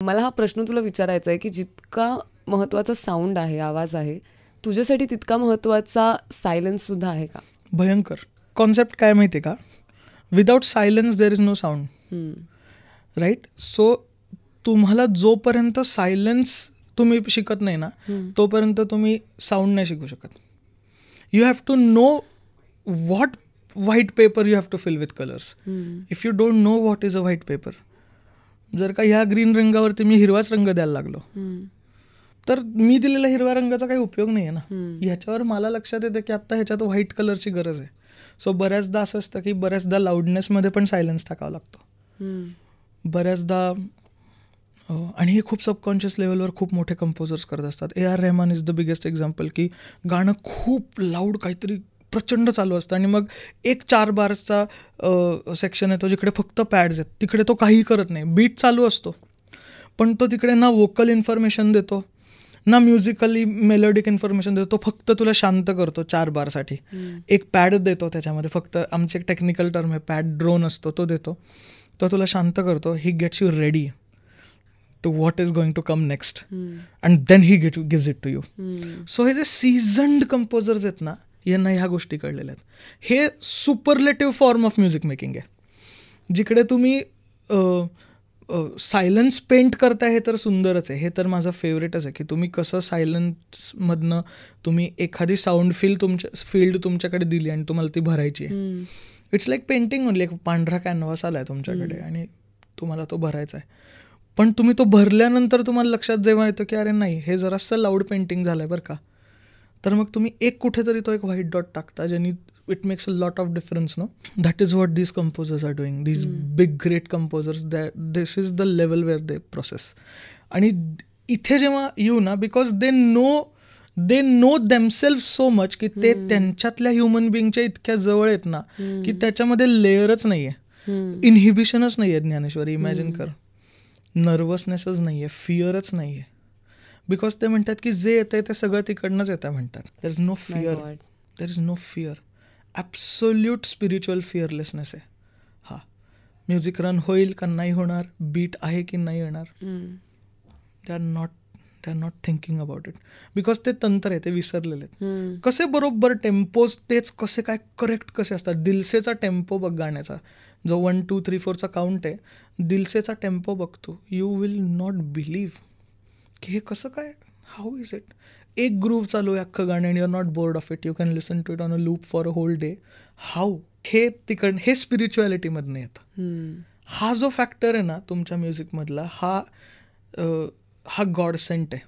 मला हा प्रश्न तुला विचारायचा आहे की जितका महत्त्वाचा साऊंड आहे, आवाज आहे, तुझ्यासाठी तितका महत्त्वाचा सायलेन्स सुद्धा आहे का? भयंकर. कॉन्सेप्ट काय माहिती आहे का? Without silence there is no sound, right? So तुम्हाला जोपर्यंत सायलेन्स तुम्ही शिकत नाही ना, तोपर्यंत तुम्ही साऊंड नाही शिकू शकत. You have to know what white paper you have to fill with colours. If you don't know what is a white paper, जर का ह्या ग्रीन रंगावरती मी हिरवाच रंग द्यायला लागलो तर मी दिलेल्या हिरव्या रंगाचा काही उपयोग नाही आहे ना. ह्याच्यावर मला लक्षात येतं की आत्ता ह्याच्यात व्हाईट कलरची गरज आहे. सो बऱ्याचदा असं असतं की बऱ्याचदा लाऊडनेसमध्ये पण सायलेन्स टाकावा लागतो बऱ्याचदा. आणि हे खूप सबकॉन्शियस लेवलवर खूप मोठे कंपोजर्स करत असतात. A.R. Rahman is the biggest example, की गाणं खूप लाऊड काहीतरी प्रचंड चालू असतं आणि मग एक 4 बार्सचा सेक्शन येतो जिकडे फक्त पॅड्स आहेत, तिकडे तो काही करत नाही. बीट चालू असतो पण तो तिकडे ना वोकल इन्फॉर्मेशन देतो ना म्युझिकली मेलोडिक इन्फॉर्मेशन देतो. तो फक्त तुला शांत करतो 4 बारसाठी. एक पॅड देतो त्याच्यामध्ये, फक्त आमचे एक टेक्निकल टर्म आहे पॅड, ड्रोन असतो तो देतो. तो तुला शांत करतो. He gets you ready to what is going to come next, and then he gives it to you. So हे जे सीझन्ड कंपोजर्स आहेत ना, यांना ह्या गोष्टी कळलेल्या आहेत. हे superlative form of music making आहे, जिकडे तुम्ही सायलन्स पेंट करताय. हे तर सुंदरच आहे, हे तर माझं फेवरेटच आहे की तुम्ही कसं सायलन्समधनं तुम्ही एखादी साऊंड फील्ड तुमच्याकडे दिली आणि तुम्हाला ती भरायची आहे. It's like painting only. एक पांढरा कॅनव्हास आला आहे तुमच्याकडे आणि तुम्हाला तो भरायचा आहे. पण तुम्ही तो भरल्यानंतर तुम्हाला लक्षात जेव्हा येतं की अरे नाही, हे जरासं लाऊड पेंटिंग झालं आहे बरं का, तर मग तुम्ही एक कुठेतरी तो एक व्हाईट डॉट टाकता, ज्यांनी it makes a lot of difference. No, that is what these composers are doing. These big great composers, this is the level where they process. आणि इथे जेव्हा येऊ ना, because they know themselves so much की ते त्यांच्यातल्या human बिईंगच्या इतक्या जवळ आहेत ना, की त्याच्यामध्ये लेअरच नाही आहे, इनहिबिशनच नाही आहे. ज्ञानेश्वरी इमॅजिन कर, नर्वसनेसच नाही आहे, फिअरच नाही आहे. बिकॉज ते म्हणतात की जे येतं ते सगळं तिकडनंच येतं म्हणतात. There is no fear, there is no fear. Absolute spiritual fearlessness आहे. हा, म्युझिक रन होईल का नाही होणार, बीट आहे की नाही येणार, they are not thinking about it. Because ते तंत्र आहे, ते विसरलेले आहेत. कसे बरोबर टेम्पोज तेच कसे काय करेक्ट कसे असतात. दिलसेचा टेम्पो बघ गाण्याचा, जो 1 2 3 4चा काउंट आहे, दिलसेचा टेम्पो बघतो, यू विल नॉट बिलीव्ह की हे कसं काय, हाऊ इज इट. एक ग्रूव्ह चालू आहे अख्खं गाणं आणि you are not bored of it, you can listen to it on a loop for a whole day. How, हे तिकडं हे स्पिरिच्युअलिटीमधनं येतं. हा जो फॅक्टर आहे ना तुमच्या म्युझिकमधला, हा गॉड सेंट आहे.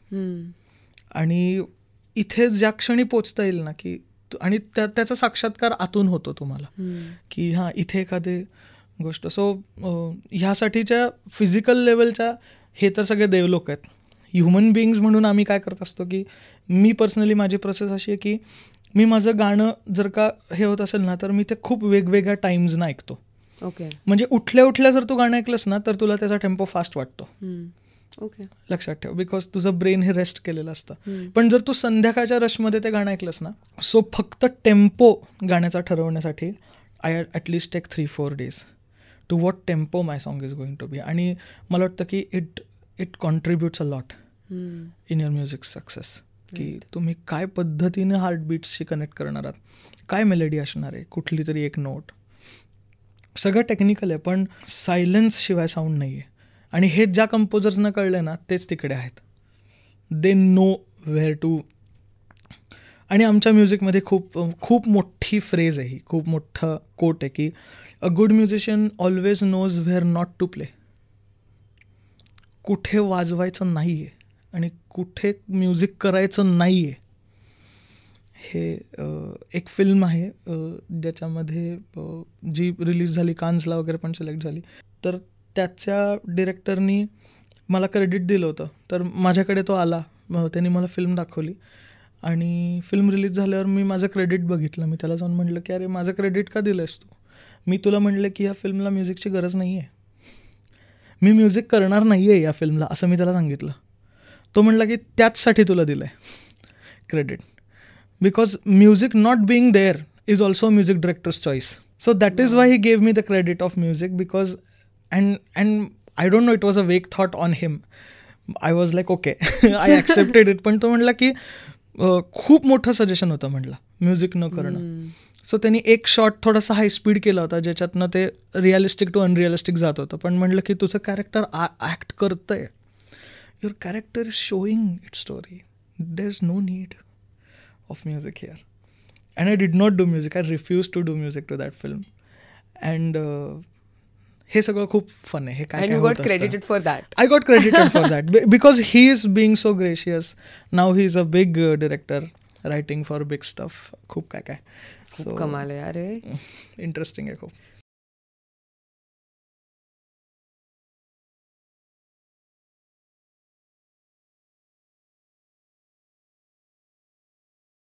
आणि इथे ज्या क्षणी पोचता येईल ना की, आणि त्याचा साक्षात्कार आतून होतो तुम्हाला की हां इथे एखादी गोष्ट. सो ह्यासाठीच्या फिजिकल लेवलच्या हे तर सगळे देवलोक आहेत. ह्युमन बिईंग्स म्हणून आम्ही काय करत असतो की, मी पर्सनली माझी प्रोसेस अशी आहे की मी माझं गाणं जर का हे होत असेल ना, तर मी ते खूप वेगवेगळ्या टाईम्सनं ऐकतो. ओके. म्हणजे उठल्या जर तू गाणं ऐकलंस ना तर तुला त्याचा टेम्पो फास्ट वाटतो. ओके, लक्षात ठेव, बिकॉज तुझं ब्रेन हे रेस्ट केलेलं असतं. पण जर तू संध्याकाळच्या रशमध्ये ते गाणं ऐकलंस ना, सो फक्त टेम्पो गाण्याचा ठरवण्यासाठी I at least take 3-4 days to what tempo my song is going to be. आणि मला वाटतं की it contributes a lot in your music success. की तुम्ही काय पद्धतीने हार्टबीट्सशी कनेक्ट करणार आहात, काय मेलडी असणार आहे, कुठली तरी एक नोट, सगळं टेक्निकल आहे. पण सायलेन्स शिवाय साऊंड नाही आहे. आणि हे ज्या कंपोजर्सना कळलं ना तेच तिकडे आहेत. They know where to. आणि आमच्या म्युझिकमध्ये खूप मोठी फ्रेज आहे ही, खूप मोठं कोट आहे की a good musician always knows where not to play. कुठे वाजवायचं नाही आहे आणि कुठे म्युझिक करायचं नाही आहे. हे एक फिल्म आहे ज्याच्यामध्ये जी रिलीज झाली, कान्सला वगैरे पण सिलेक्ट झाली, तर त्याच्या डिरेक्टरनी मला क्रेडिट दिलं होतं. तर माझ्याकडे तो आला, त्यांनी मला फिल्म दाखवली आणि फिल्म रिलीज झाल्यावर मी माझं क्रेडिट बघितलं. मी त्याला जाऊन म्हटलं की अरे माझं क्रेडिट का दिलं आहेस तू, मी तुला म्हटलं की ह्या फिल्मला म्युझिकची गरज नाही आहे, मी म्युझिक करणार नाही आहे या फिल्मला, असं मी त्याला सांगितलं. तो म्हटला की त्याचसाठी तुला दिलं आहे credit, because music not being there is also music director's choice. So that is why he gave me the credit of music. Because and I don't know, it was a wake thought on him. I was like okay, I accepted it. पण तो म्हणला की खूप मोठं suggestion होतं म्हटलं music न करणं. सो त्यांनी एक शॉट थोडासा हाय स्पीड केला होता ज्याच्यातनं ते रिअलिस्टिक टू अनरिअलिस्टिक जात होतं. पण म्हटलं की तुझं कॅरेक्टर ॲक्ट करतंय, your character is showing it story, there is no need of music here. And I did not do music, I refuse to do music to that film. And हे सगळं खूप फन आहे. हे काय you got credited for that. I got credited for that because he is being so gracious. Now he is a big director writing for big stuff. खूप काय काय. खूप कमाल आहे. अरे इंटरेस्टिंग आहे खूप.